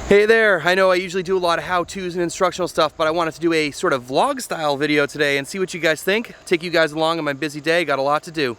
Hey there, I know I usually do a lot of how-tos and instructional stuff, but I wanted to do a sort of vlog style video today and see what you guys think. Take you guys along on my busy day, got a lot to do.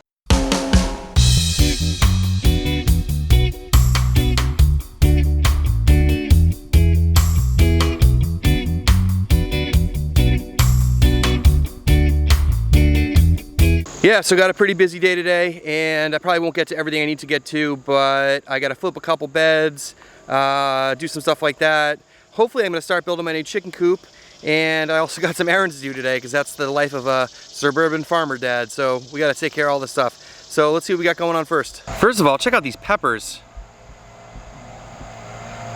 Yeah, so got a pretty busy day today, and I probably won't get to everything I need to get to, but I gotta flip a couple beds, do some stuff like that. Hopefully I'm gonna start building my new chicken coop, and I also got some errands to do today, because that's the life of a suburban farmer dad, so we gotta take care of all this stuff. So let's see what we got going on first. First of all, check out these peppers.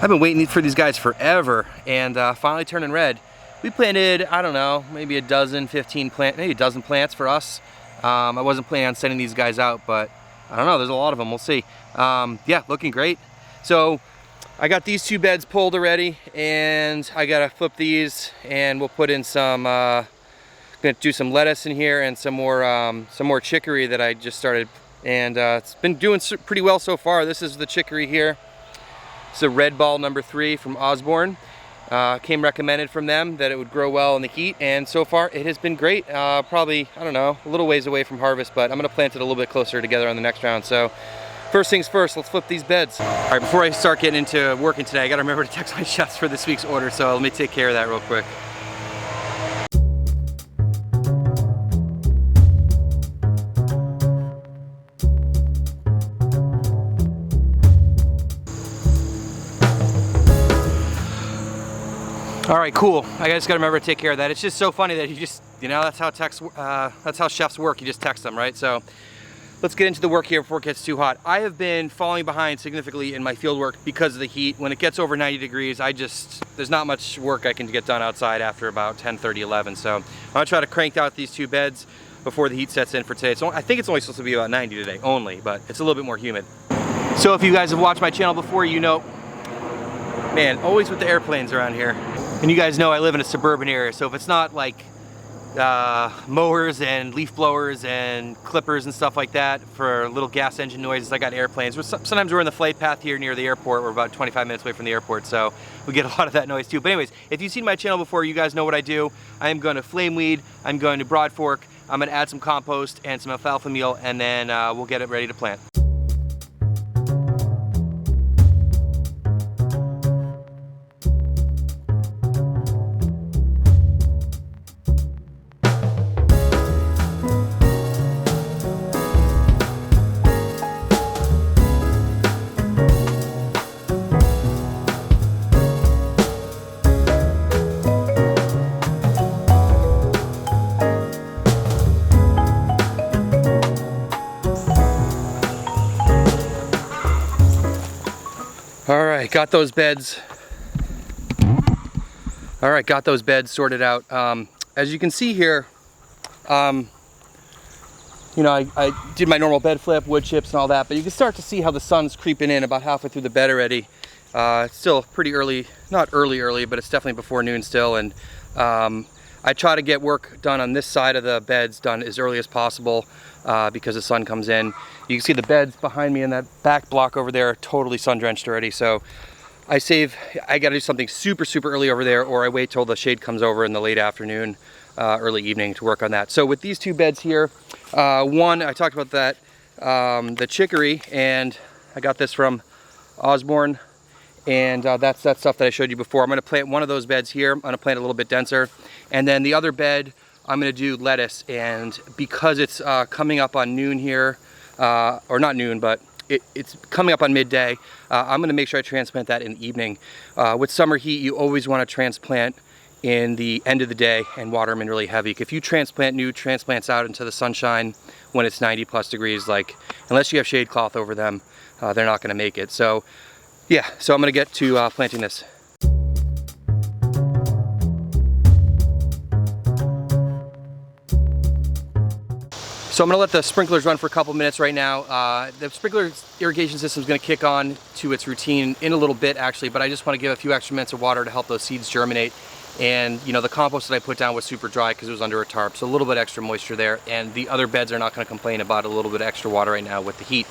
I've been waiting for these guys forever, and finally turning red. We planted, I don't know, maybe a dozen, 15 plants, maybe a dozen plants for us. I wasn't planning on sending these guys out, but I don't know, there's a lot of them, we'll see. Yeah, looking great. So I got these two beds pulled already, and I gotta flip these, and we'll put in some, gonna do some lettuce in here and some more chicory that I just started. And it's been doing pretty well so far. This is the chicory here. It's a red ball number 3 from Osborne. Came recommended from them that it would grow well in the heat, and so far it has been great. Probably, I don't know, a little ways away from harvest, but I'm gonna plant it a little bit closer together on the next round. So first things first, let's flip these beds. All right, before I start getting into working today, I gotta remember to text my chefs for this week's order, so let me take care of that real quick. All right, cool. I just gotta remember to take care of that. It's just so funny that you just, you know, that's how chefs work. You just text them, right? So let's get into the work here before it gets too hot. I have been falling behind significantly in my field work because of the heat. When it gets over 90 degrees, there's not much work I can get done outside after about 10:30, 11. So I'm gonna try to crank out these two beds before the heat sets in for today. I think it's only supposed to be about 90 today, only, but it's a little bit more humid. So if you guys have watched my channel before, you know, man, always with the airplanes around here. And you guys know I live in a suburban area, so if it's not like mowers and leaf blowers and clippers and stuff like that for little gas engine noises, I got airplanes. Sometimes we're in the flight path here near the airport. We're about 25 minutes away from the airport, so we get a lot of that noise too. But anyways, if you've seen my channel before, you guys know what I do. I am going to flame weed, I'm going to broad fork, I'm going to add some compost and some alfalfa meal, and then we'll get it ready to plant. All right, got those beds. All right, got those beds sorted out. As you can see here, you know, I did my normal bed flip, wood chips and all that, but you can start to see how the sun's creeping in about halfway through the bed already. It's still pretty early, not early, but it's definitely before noon still. And I try to get work done on this side of the beds done as early as possible because the sun comes in. You can see the beds behind me in that back block over there are totally sun drenched already. So I gotta do something super early over there, or I wait till the shade comes over in the late afternoon, early evening to work on that. So with these two beds here, one, I talked about that, the chicory, and I got this from Osborne, and that's that stuff that I showed you before. I'm gonna plant one of those beds here. I'm gonna plant a little bit denser. And then the other bed, I'm gonna do lettuce, and because it's coming up on noon here, or not noon, but it's coming up on midday, I'm gonna make sure I transplant that in the evening. With summer heat, you always wanna transplant in the end of the day and water them in really heavy. If you transplant new transplants out into the sunshine when it's 90+ degrees, like, unless you have shade cloth over them, they're not gonna make it. So yeah, so I'm gonna get to planting this. So I'm gonna let the sprinklers run for a couple minutes right now. The sprinkler irrigation system is gonna kick on to its routine in a little bit actually, but I just wanna give a few extra minutes of water to help those seeds germinate. And you know, the compost that I put down was super dry because it was under a tarp, so a little bit extra moisture there. And the other beds are not gonna complain about a little bit extra water right now with the heat.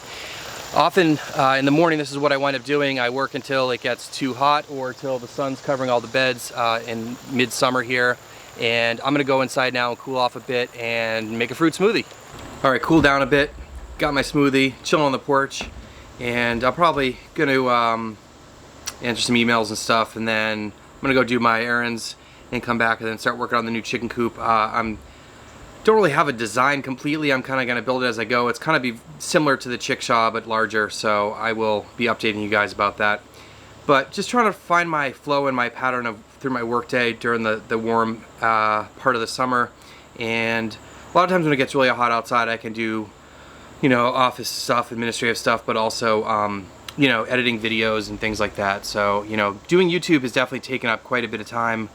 Often in the morning, this is what I wind up doing. I work until it gets too hot or till the sun's covering all the beds in midsummer here. And I'm gonna go inside now and cool off a bit and make a fruit smoothie. All right, cool down a bit. Got my smoothie, chilling on the porch. And I'm probably gonna answer some emails and stuff, and then I'm gonna go do my errands and come back and then start working on the new chicken coop. Don't really have a design completely. I'm kind of going to build it as I go. It's kind of be similar to the chickshaw but larger, so I will be updating you guys about that. But just trying to find my flow and my pattern of through my workday during the warm part of the summer. And a lot of times when it gets really hot outside, I can do, you know, office stuff, administrative stuff, but also you know, editing videos and things like that. So, you know, doing YouTube has definitely taken up quite a bit of time,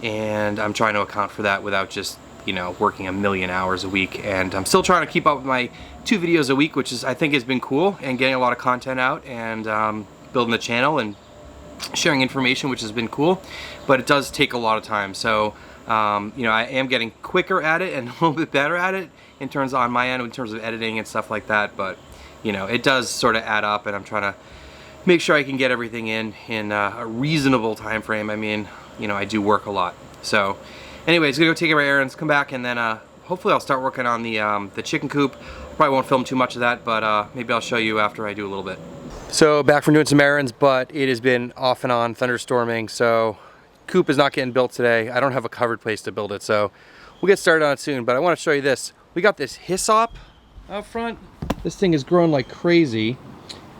and I'm trying to account for that without just, you know, working a million hours a week. And I'm still trying to keep up with my 2 videos a week, which is, I think, has been cool, and getting a lot of content out, and building the channel and sharing information, which has been cool. But it does take a lot of time. So you know, I am getting quicker at it and a little bit better at it in terms on my end, in terms of editing and stuff like that. But you know, it does sort of add up, and I'm trying to make sure I can get everything in a reasonable time frame. I mean, you know, I do work a lot. So anyways, gonna go take care of my errands, come back, and then hopefully I'll start working on the chicken coop. Probably won't film too much of that, but maybe I'll show you after I do a little bit. So back from doing some errands, but it has been off and on thunderstorming, so coop is not getting built today. I don't have a covered place to build it, so we'll get started on it soon. But I want to show you this. We got this hyssop out front. This thing has grown like crazy,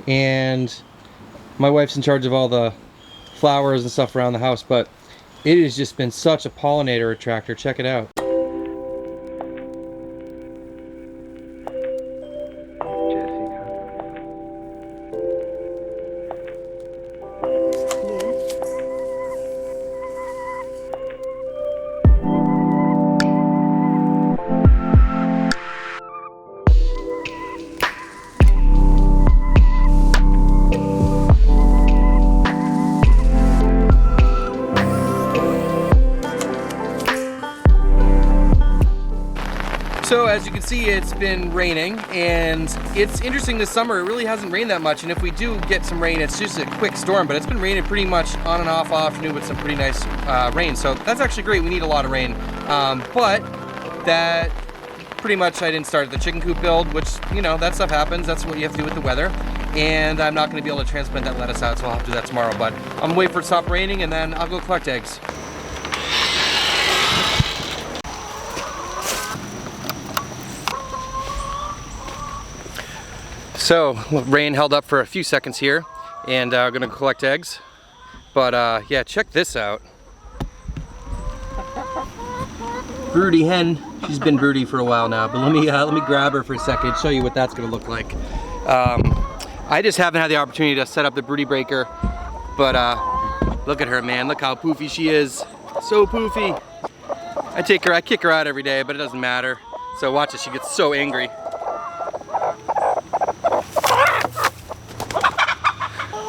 and my wife's in charge of all the flowers and stuff around the house, but it has just been such a pollinator attractor. Check it out. So as you can see, it's been raining, and it's interesting this summer. It really hasn't rained that much, and if we do get some rain, it's just a quick storm, but it's been raining pretty much on and off all afternoon with some pretty nice rain. So that's actually great. We need a lot of rain. But that pretty much, I didn't start the chicken coop build, which, you know, that stuff happens. That's what you have to do with the weather. And I'm not gonna be able to transplant that lettuce out, so I'll have to do that tomorrow. But I'm waiting for it to stop raining, and then I'll go collect eggs. So, rain held up for a few seconds here, and we're gonna collect eggs. But yeah, check this out. Broody hen. She's been broody for a while now, but let me grab her for a second, show you what that's gonna look like. I just haven't had the opportunity to set up the broody breaker, but look at her, man. Look how poofy she is. So poofy. I kick her out every day, but it doesn't matter. So watch it, she gets so angry.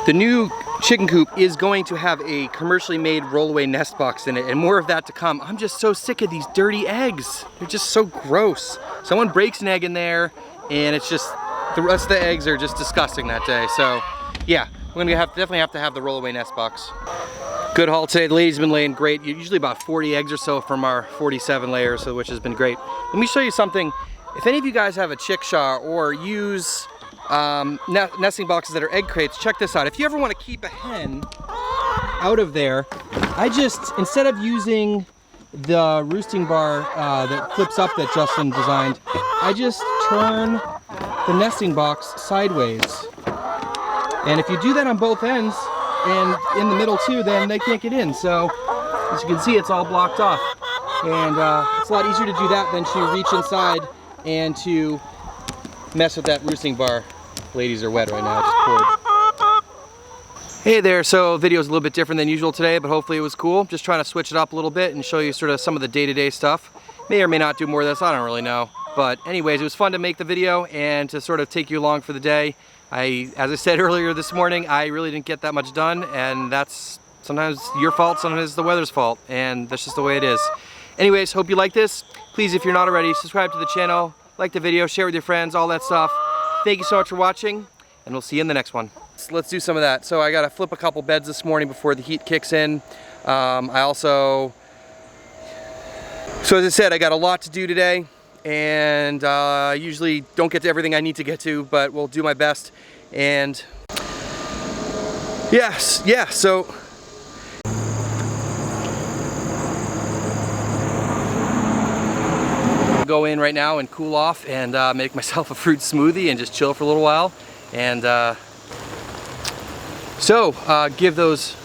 The new chicken coop is going to have a commercially made rollaway nest box in it, and more of that to come. I'm just so sick of these dirty eggs. They're just so gross. Someone breaks an egg in there, and it's just, the rest of the eggs are just disgusting that day. So yeah, we're gonna definitely have to have the rollaway nest box. Good haul today. The lady's been laying great. Usually about 40 eggs or so from our 47 layers, so which has been great. Let me show you something. If any of you guys have a chickshaw or use nesting boxes that are egg crates, check this out. If you ever want to keep a hen out of there, I just, instead of using the roosting bar that flips up that Justin designed, I just turn the nesting box sideways. And if you do that on both ends and in the middle too, then they can't get in. So as you can see, it's all blocked off. And it's a lot easier to do that than to reach inside and to mess with that roosting bar. Ladies are wet right now, just poured. Hey there, so video's a little bit different than usual today, but hopefully it was cool. Just trying to switch it up a little bit and show you sort of some of the day-to-day stuff. May or may not do more of this, I don't really know. But anyways, it was fun to make the video and to sort of take you along for the day. As I said earlier this morning, I really didn't get that much done, and that's sometimes your fault, sometimes it's the weather's fault, and that's just the way it is. Anyways, hope you like this. Please, if you're not already, subscribe to the channel, like the video, share with your friends, all that stuff. Thank you so much for watching, and we'll see you in the next one. So let's do some of that. So I got to flip a couple beds this morning before the heat kicks in. So as I said, I got a lot to do today, and I usually don't get to everything I need to get to, but we'll do my best. And yes, yeah, so I'll go in right now and cool off and make myself a fruit smoothie and just chill for a little while. And give those,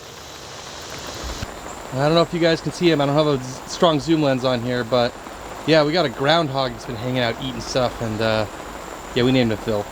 I don't know if you guys can see him, I don't have a strong zoom lens on here, but yeah, we got a groundhog that's been hanging out eating stuff, and yeah, we named him Phil.